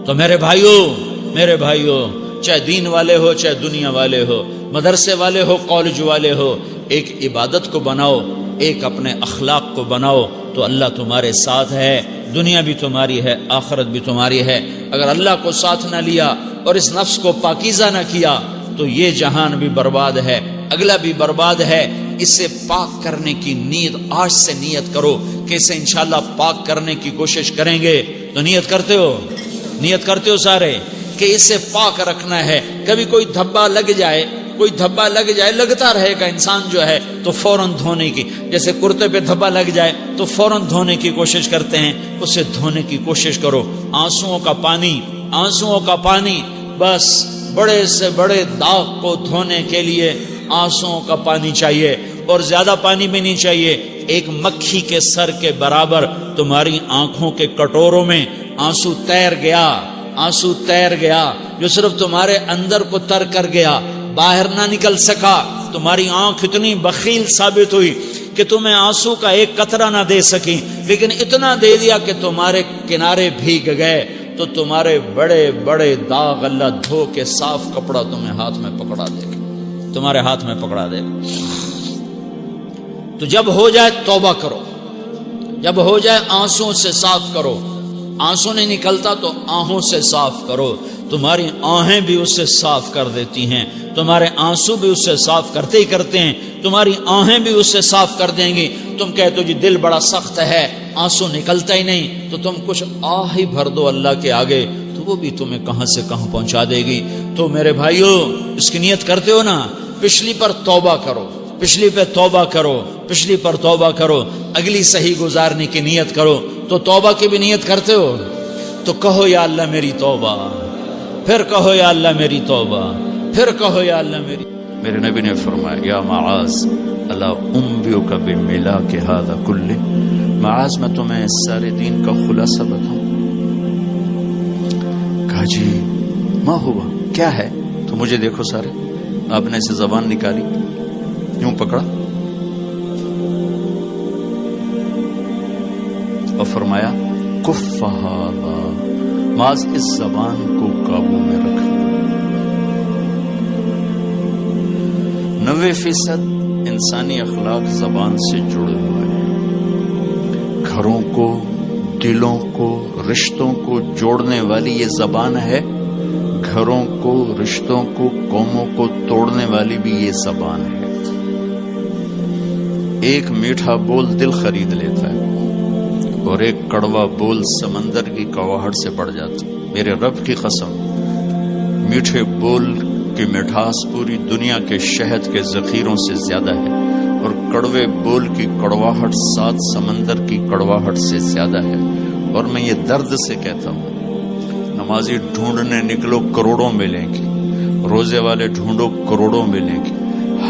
تو میرے بھائیوں چاہے دین والے ہو چاہے دنیا والے ہو، مدرسے والے ہو کالج والے ہو، ایک عبادت کو بناؤ، ایک اپنے اخلاق کو بناؤ تو اللہ تمہارے ساتھ ہے، دنیا بھی تمہاری ہے، آخرت بھی تمہاری ہے۔ اگر اللہ کو ساتھ نہ لیا اور اس نفس کو پاکیزہ نہ کیا تو یہ جہان بھی برباد ہے، اگلا بھی برباد ہے۔ اسے پاک کرنے کی نیت آج سے نیت کرو کہ اسے انشاءاللہ پاک کرنے کی کوشش کریں گے۔ تو نیت کرتے ہو سارے کہ اسے پاک رکھنا ہے۔ کبھی کوئی دھبا لگ جائے لگتا رہے گا انسان جو ہے تو فوراً دھونے کی، جیسے کرتے پہ دھبا لگ جائے تو فوراً دھونے کی کوشش کرتے ہیں، اسے دھونے کی کوشش کرو۔ آنسوؤں کا پانی بس بڑے سے بڑے داغ کو دھونے کے لیے آنسوؤں کا پانی چاہیے، اور زیادہ پانی بھی نہیں چاہیے۔ ایک مکھی کے سر کے برابر تمہاری آنکھوں کے کٹوروں میں آنسو تیر گیا جو صرف تمہارے اندر کو تر کر گیا، باہر نہ نکل سکا۔ تمہاری آنکھ اتنی بخیل ثابت ہوئی کہ تمہیں آنسو کا ایک قطرہ نہ دے سکی، لیکن اتنا دے دیا کہ تمہارے کنارے بھیگ گئے۔ تو تمہارے بڑے بڑے داغ اللہ دھو کے صاف کپڑا تمہیں ہاتھ میں پکڑا دے گا، تمہارے ہاتھ میں پکڑا دے گا۔ تو جب ہو جائے توبہ کرو، جب ہو جائے آنسوں سے صاف کرو۔ آنسو نہیں نکلتا تو آہوں سے صاف کرو، تمہاری آہیں بھی اس سے صاف کر دیتی ہیں، تمہارے آنسو بھی اس سے صاف کرتے ہی کرتے ہیں، تمہاری آہیں بھی اس سے صاف کر دیں گی۔ تم کہتے ہو جی دل بڑا سخت ہے، آنسو نکلتا ہی نہیں، تو تم کچھ آہ ہی بھر دو اللہ کے آگے، تو وہ بھی تمہیں کہاں سے کہاں پہنچا دے گی۔ تو میرے بھائیو اس کی نیت کرتے ہو نا، پچھلی پر توبہ کرو، پچھلی پہ توبہ کرو، پچھلی پر توبہ کرو، اگلی صحیح گزارنے کی نیت کرو۔ تو توبہ کی بھی نیت کرتے ہو تو کہو یا اللہ میری توبہ، پھر کہو یا اللہ میری توبہ، پھر کہو یا اللہ میری۔ میرے نبی نے فرمایا یا معاذ الا انبئک بملاک ھذا کلہ، معاذ میں تمہیں اس سارے دین کا خلاصہ بتاؤں؟ کہا جی ما ہوا، کیا ہے؟ تو مجھے دیکھو سارے، آپ نے اسے زبان نکالی، یوں پکڑا اور فرمایا کف ھذا، معاذ اس زبان کو قابو میں رکھ۔ 90% انسانی اخلاق زبان سے جڑے ہوئے ہیں۔ گھروں کو، دلوں کو، رشتوں کو جوڑنے والی یہ زبان ہے، گھروں کو، رشتوں کو، قوموں کو توڑنے والی بھی یہ زبان ہے۔ ایک میٹھا بول دل خرید لیتا ہے اور ایک کڑوا بول سمندر کی کڑواہٹ سے بڑھ جاتا۔ میرے رب کی قسم، میٹھے بول کی مٹھاس پوری دنیا کے شہد کے ذخیروں سے زیادہ ہے، اور کڑوے بول کی کڑواہٹ 7 سمندر کی کڑواہٹ سے زیادہ ہے۔ اور میں یہ درد سے کہتا ہوں، نمازی ڈھونڈنے نکلو کروڑوں ملیں گے، روزے والے ڈھونڈو کروڑوں ملیں گے،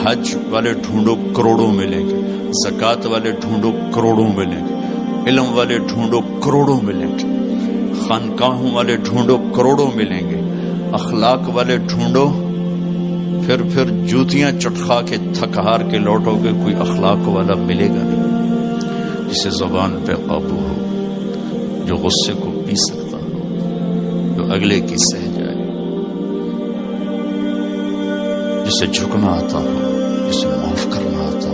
حج والے ڈھونڈو کروڑوں ملیں گے، زکوٰۃ والے ڈھونڈو کروڑوں ملیں گے، علم والے ڈھونڈو کروڑوں ملیں گے، خانقاہوں والے ڈھونڈو کروڑوں ملیں گے، اخلاق والے ڈھونڈو، پھر جوتیاں چٹخا کے تھک ہار کے لوٹو گے، کوئی اخلاق والا ملے گا نہیں، جسے زبان پہ قابو ہو، جو غصے کو پی سکتا ہو، جو اگلے کی سہ جائے، جسے جھکنا آتا ہو، جسے معاف کرنا آتا ہو،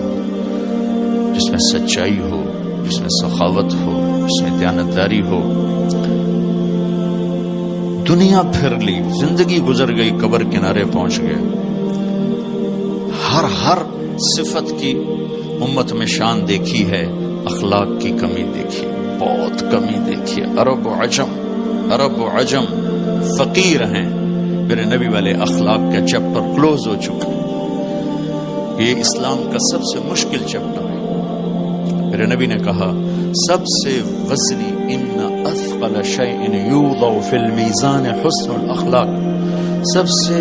جس میں سچائی ہو، جس میں سخاوت ہو، جس میں دیانتداری ہو۔ دنیا پھر لی، زندگی گزر گئی، قبر کنارے پہنچ گئے، ہر صفت کی امت میں شان دیکھی ہے، اخلاق کی کمی دیکھی، بہت کمی دیکھی۔ عرب و عجم فقیر ہیں، میرے نبی والے اخلاق کا چیپٹر کلوز ہو چکا۔ یہ اسلام کا سب سے مشکل چیپٹر ہے۔ میرے نبی نے کہا سب سے وزنی، ان اثقل شیء یوضع فی المیزان حسن الاخلاق، سب سے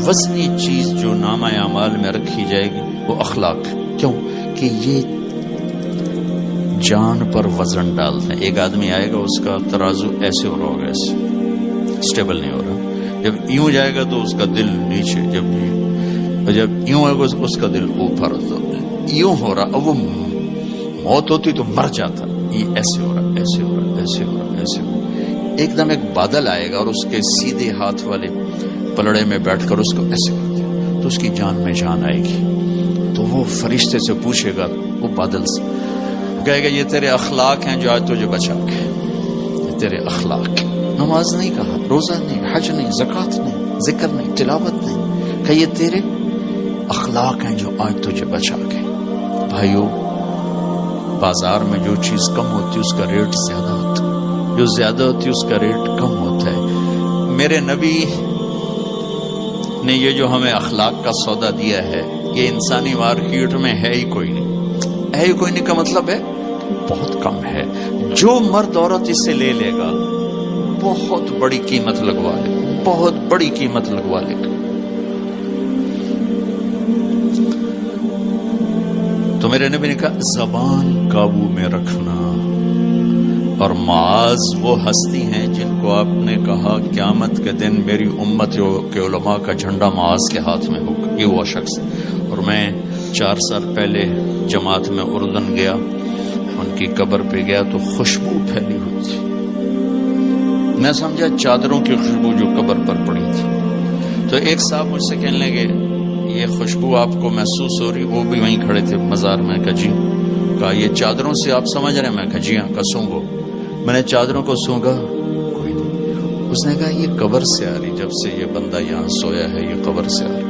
وزنی چیز جو نامہ اعمال میں رکھی جائے گی وہ اخلاق۔ کیوں؟ کہ یہ جان پر وزن ڈالتے ہیں۔ ایک آدمی آئے گا، اس کا ترازو ایسے ہو رہا ہوگا، ایسے اسٹیبل نہیں ہو رہا، جب یوں جائے گا تو اس کا دل نیچے، جب یوں آئے گا اس کا دل اوپر، تو یوں ہو رہا، اب وہ موت ہوتی تو مر جاتا، یہ ایسے ہو رہا، ایسے ہو رہا، ایسے ہو رہا، ایسے ہو رہا۔ ایک دم ایک بادل آئے گا اور اس کے سیدھے ہاتھ والے پلڑے میں بیٹھ کر اس کو ایسے کر دیا تو اس کی جان میں جان آئے گی. تو وہ فرشتے سے پوچھے گا, وہ بادل سے کہے گا یہ تیرے اخلاق ہیں جو آج تجھے بچا کے, یہ تیرے اخلاق. نماز نہیں کہا, روزہ نہیں, حج نہیں, زکوٰۃ نہیں, ذکر نہیں, تلاوت نہیں, کہ یہ تیرے اخلاق ہیں جو آج تجھے بچا کے. بھائیو, بازار میں جو چیز کم ہوتی ہے اس کا ریٹ زیادہ ہوتا ہے, جو زیادہ ہوتی ہے اس کا ریٹ کم ہوتا ہے. میرے نبی نے یہ جو ہمیں اخلاق کا سودا دیا ہے, یہ انسانی مارکیٹ میں ہے ہی کوئی نہیں. ہے ہی کوئی نہیں کا مطلب ہے بہت کم ہے. جو مرد عورت اس سے لے لے گا بہت بڑی قیمت لگوا لے, بہت بڑی قیمت لگوا لے گا. تو میرے نبی نے کہا زبان قابو میں رکھنا. اور معاذ وہ ہستی ہیں جن کو آپ نے کہا قیامت کے دن میری امت کے علماء کا جھنڈا معاذ کے ہاتھ میں ہوگا. یہ وہ شخص. اور میں 4 سال پہلے جماعت میں اردن گیا, ان کی قبر پہ گیا تو خوشبو پھیلی ہوئی تھی. میں سمجھا چادروں کی خوشبو جو قبر پر پڑی تھی. تو ایک صاحب مجھ سے کہنے لگے یہ خوشبو آپ کو محسوس ہو رہی؟ وہ بھی وہیں کھڑے تھے مزار میں. کہا جی. کہا یہ چادروں سے آپ سمجھ رہے ہیں؟ میں کہا جی ہاں. کہا سونگو. میں نے چادروں کو سونگا, کوئی نہیں. اس نے کہا یہ قبر سے آ رہی, جب سے یہ بندہ یہاں سویا ہے یہ قبر سے آ رہی.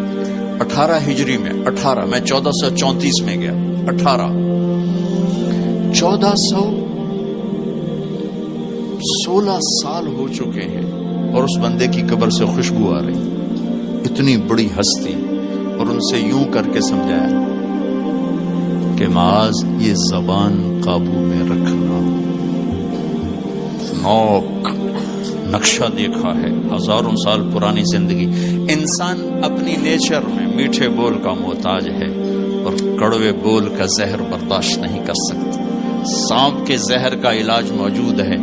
18 ہجری میں, 18 میں 1434 میں گیا. 1416 سال ہو چکے ہیں اور اس بندے کی قبر سے خوشبو آ رہی. اتنی بڑی ہستی. اور ان سے یوں کر کے سمجھایا کہ معاذ یہ زبان قابو میں رکھنا. نوک نقشہ دیکھا ہے, ہزاروں سال پرانی زندگی. انسان اپنی نیچر میں میٹھے بول کا محتاج ہے اور کڑوے بول کا زہر برداشت نہیں کر سکتا. سانپ کے زہر کا علاج موجود ہے,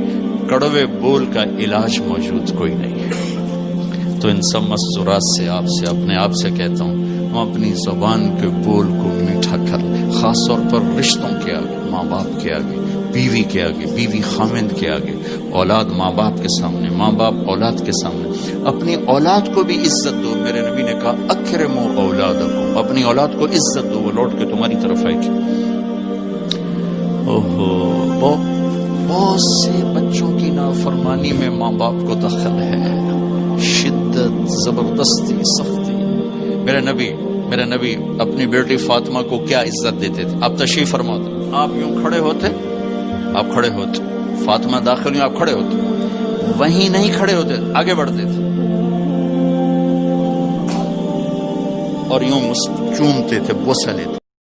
کڑوے بول کا علاج موجود کوئی نہیں ہے. تو ان سب مستورات سے اپنے آپ سے کہتا ہوں, ہم اپنی زبان کے بول کو میٹھا کر لیں. خاص طور پر رشتوں کے آگے, ماں باپ کے آگے, بیوی کے آگے, بیوی خامند کے آگے, اولاد ماں باپ کے سامنے, ماں باپ اولاد کے سامنے. اپنی اولاد کو بھی عزت دو. میرے نبی نے کہا اکرموا اولادکم, اپنی اولاد کو عزت دو, وہ لوٹ کے تمہاری طرف آئے گی. بہت سے بچوں کی نافرمانی میں ماں باپ کو دخل ہے, شدت, زبردستی, سختی. میرے نبی اپنی بیٹی فاطمہ کو کیا عزت دیتے تھے؟ آپ تشریف فرما دو, آپ یوں کھڑے ہوتے, فاطمہ داخل ہوئی, آپ کھڑے ہوتے, وہیں نہیں کھڑے ہوتے, آگے بڑھتے تھے اور یوں چومتے تھے, بوسہ لیتے.